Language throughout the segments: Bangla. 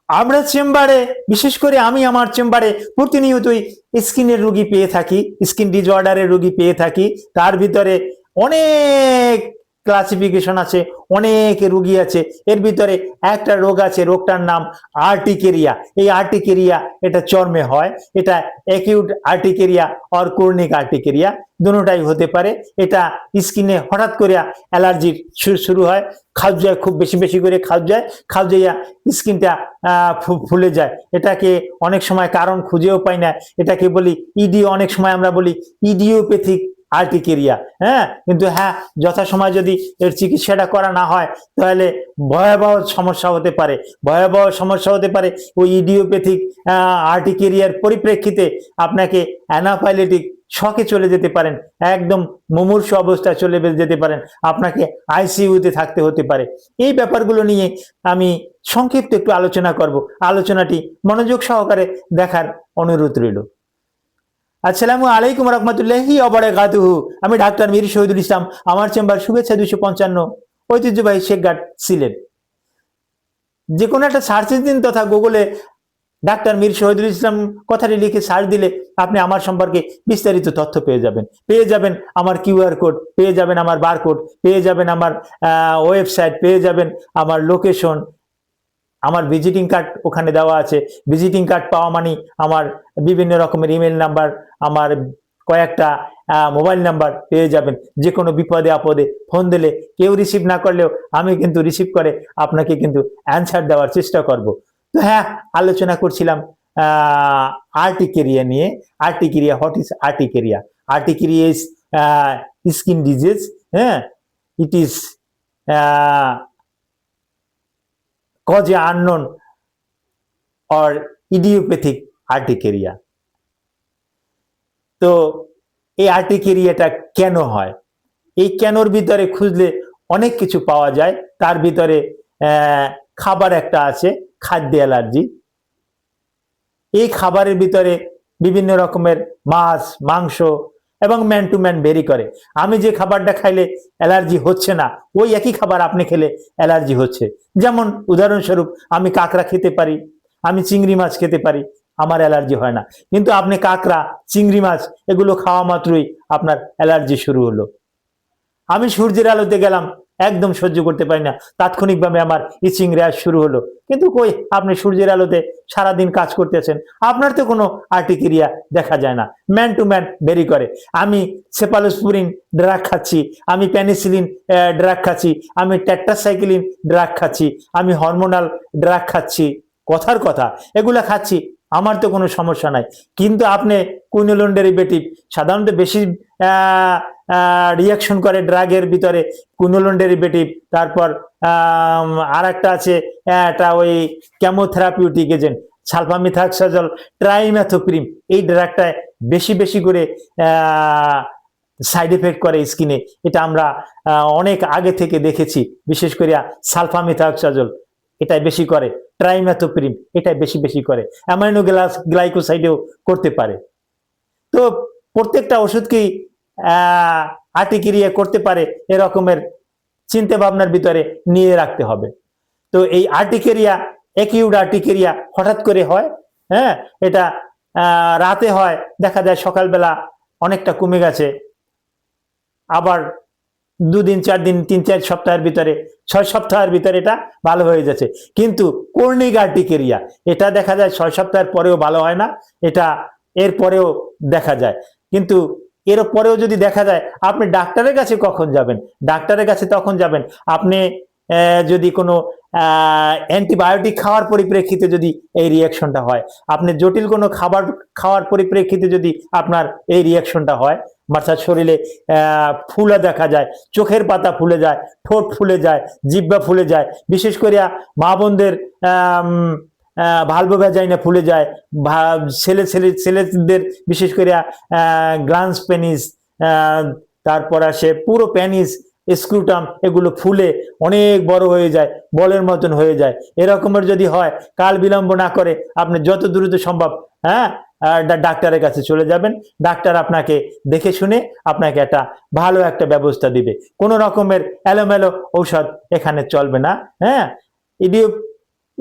আমরা চেম্বারে, বিশেষ করে আমি আমার চেম্বারে প্রতিনিয়তই স্কিনের রোগী পেয়ে থাকি, স্কিন ডিসঅর্ডারের রোগী পেয়ে থাকি। তার ভিতরে অনেক ক্লাসিফিকেশন আছে, অনেক রোগী আছে। এর ভিতরে একটা রোগ আছে, রোগটার নাম আর্টিকেরিয়া। এই আর্টিকেরিয়া এটা চর্মে হয়, এটা acute urticaria or chronic urticaria, দুটোটাই হতে পারে। এটা স্কিনে হঠাৎ করে অ্যালার্জি শুরু হয়, খাওয়া খুব বেশি বেশি করে খাওয়া স্কিনটা ফুলে যায়। এটাকে অনেক সময় কারণ খুঁজেও পাই না, এটাকে বলি অনেক সময় আমরা বলি ইডিওপ্যাথিক আর্টিকেরিয়া। হ্যাঁ, কিন্তু হ্যাঁ, যথাসময় যদি এর চিকিৎসাটা করা না হয় তাহলে ভয়াবহ সমস্যা হতে পারে, ভয়াবহ সমস্যা হতে পারে। ওই ইডিওপ্যাথিক আর্টিকেরিয়ার পরিপ্রেক্ষিতে আপনাকে অ্যানাফাইলেটিক শকে চলে যেতে পারেন, একদম মুমূর্ষু অবস্থায় চলে যেতে পারেন, আপনাকে আইসিইউতে থাকতে হতে পারে। এই ব্যাপারগুলো নিয়ে আমি সংক্ষিপ্ত একটু আলোচনা করব। আলোচনাটি মনোযোগ সহকারে দেখার অনুরোধ রইল। আসসালামু আলাইকুম রহমতুল্লাহি ওয়া বারাকাতুহু। আমি ডাক্তার মীর শহীদুল ইসলাম, আমার চেম্বার শুভেচ্ছা 255, ঐতিহ্যবাহী শেখঘাট, সিলেট। যে কোনো একটা সার্চ ইঞ্জিন তথা গুগলে ডাক্তার মীর শহীদুল ইসলাম কথাটি লিখে সার্চ দিলে আপনি আমার সম্পর্কে বিস্তারিত তথ্য পেয়ে যাবেন আমার কিউআর কোড, পেয়ে যাবেন আমার বারকোড, পেয়ে যাবেন আমার ওয়েবসাইট, পেয়ে যাবেন আমার লোকেশন, আমার ভিজিটিং কার্ড ওখানে দেওয়া আছে। ভিজিটিং কার্ড পাওয়া মানে আমার বিভিন্ন রকমের ইমেল নাম্বার, আমার কয়েকটা মোবাইল নাম্বার পেয়ে যাবেন। যে কোনো বিপদে আপদে ফোন দিলে কেউ রিসিভ না করলেও আমি কিন্তু রিসিভ করে আপনাকে কিন্তু অ্যান্সার দেওয়ার চেষ্টা করব। তো হ্যাঁ, আলোচনা করছিলাম আর্টিকেরিয়া নিয়ে। Urticaria, what is urticaria? Articaria is skin disease. It is cause unknown or idiopathic articaria. তো এই আর্টিকেরিয়াটা কেন হয়? এই কেনর ভিতরে খুঁজলে অনেক কিছু পাওয়া যায়। তার ভিতরে খাবার একটা আছে, খাদ্য অ্যালার্জি। এই খাবারের ভিতরে বিভিন্ন রকমের মাছ, মাংস এবং ম্যান টু ম্যান ভেরি করে। আমি যে খাবারটা খাইলে অ্যালার্জি হচ্ছে না, ওই একই খাবার আপনি খেলে অ্যালার্জি হচ্ছে। যেমন উদাহরণস্বরূপ, আমি কাঁকড়া খেতে পারি, আমি চিংড়ি মাছ খেতে পারি, আমার অ্যালার্জি হয় না। কিন্তু আপনি কাঁকড়া, চিংড়ি মাছ এগুলো খাওয়া মাত্রই আপনার অ্যালার্জি শুরু হলো। আমি সূর্যের আলোতে গেলাম, একদম সহ্য করতে পারি না, তাৎক্ষণিকভাবে আমার ইচিং র্যাশ শুরু হলো। কিন্তু কই, আপনি সূর্যের আলোতে সারাদিন কাজ করতেছেন, আপনার তো কোনো আর্টিকেরিয়া দেখা যায় না। ম্যান টু ম্যান ভেরি করে। আমি সেফালোস্পুরিন ড্রাগ খাচ্ছি, আমি পেনিসিলিন ড্রাগ খাচ্ছি, আমি টেট্রাসাইক্লিন ড্রাগ খাচ্ছি, আমি হরমোনাল ড্রাগ খাচ্ছি, কথার কথা এগুলা খাচ্ছি, আমার তো কোনো সমস্যা নাই। কিন্তু আপনি কুইনোলোন ডেরিভেটিভ সাধারণত বেশি রিয়াকশন করে ড্রাগের ভিতরে, কুইনোলোন ডেরিভেটিভ। তারপর আর একটা আছে, এটা ওই কেমোথেরাপিউটিক এজেন্ট, সালফামিথাক্সাজল, ট্রাইমেথোপ্রিম। এই ড্রাগটা বেশি বেশি করে সাইড এফেক্ট করে স্কিনে। এটা আমরা অনেক আগে থেকে দেখেছি। বিশেষ করে সালফামিথাক্সাজল এটাই বেশি করে, ট্রাইমেথোপ্রিম এটাই বেশি বেশি করে, অ্যামাইনো গ্লাইকোসাইডেও করতে পারে। তো প্রত্যেকটা ওষুধকেই আর্টিকেরিয়া করতে পারে এরকমের চিন্তা ভাবনার ভিতরে নিয়ে রাখতে হবে। তো এই আর্টিকেরিয়া, অ্যাকিউট আর্টিকেরিয়া হঠাৎ করে হয়। হ্যাঁ, এটা রাতে হয়, দেখা যায় সকালবেলা অনেকটা কমে গেছে, আবার 2 দিন 4 দিন 3-4 সপ্তাহের ভিতরে, 6 সপ্তাহের ভিতরে এটা ভালো হয়ে যাচ্ছে। কিন্তু ক্রনিক আর্টিকেরিয়া এটা দেখা যায় 6 সপ্তাহের পরেও ভালো হয় না, এটা এর পরেও দেখা যায়। কিন্তু এর পরেও যদি দেখা যায়, আপনি ডাক্তারের কাছে কখন যাবেন? ডাক্তারের কাছে তখন যাবেন আপনি যদি কোনো অ্যান্টিবায়োটিক খাওয়ার পরিপ্রেক্ষিতে যদি এই রিয়াকশনটা হয়, আপনি জটিল কোনো খাবার খাওয়ার পরিপ্রেক্ষিতে যদি আপনার এই রিয়াকশনটা হয়, অর্থাৎ শরীরে ফুলা দেখা যায়, চোখের পাতা ফুলে যায়, ঠোঁট ফুলে যায়, জিহ্বা ফুলে যায়, বিশেষ করে মা বোনদের ভালভো ভ্যাজাইনা ফুলে যায়, ছেলেদের বিশেষ করে গ্লান্স পেনিস, তারপর আসে পুরো পেনিস, স্ক্রুটাম, এগুলো ফুলে অনেক বড় হয়ে যায়, বলের মতন হয়ে যায়। এরকমের যদি হয়, কাল বিলম্ব না করে আপনি যত দ্রুত সম্ভব ডাক্তারের কাছে চলে যাবেন। ডাক্তার আপনাকে দেখে শুনে আপনাকে একটা ভালো একটা ব্যবস্থা দিবে। কোনো রকমের এলোমেলো ঔষধ এখানে চলবে না। হ্যাঁ,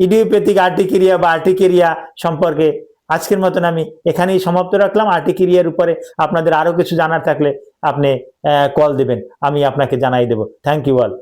ইডিওপ্যাথিক আর্টিকেরিয়া বা আর্টিকেরিয়া সম্পর্কে আজকের মতন আমি এখানেই সমাপ্ত রাখলাম। আর্টিকেরিয়ার উপরে আপনাদের আরো কিছু জানার থাকলে আপনি কল দেবেন, আমি আপনাকে জানাই দেব। Thank you all.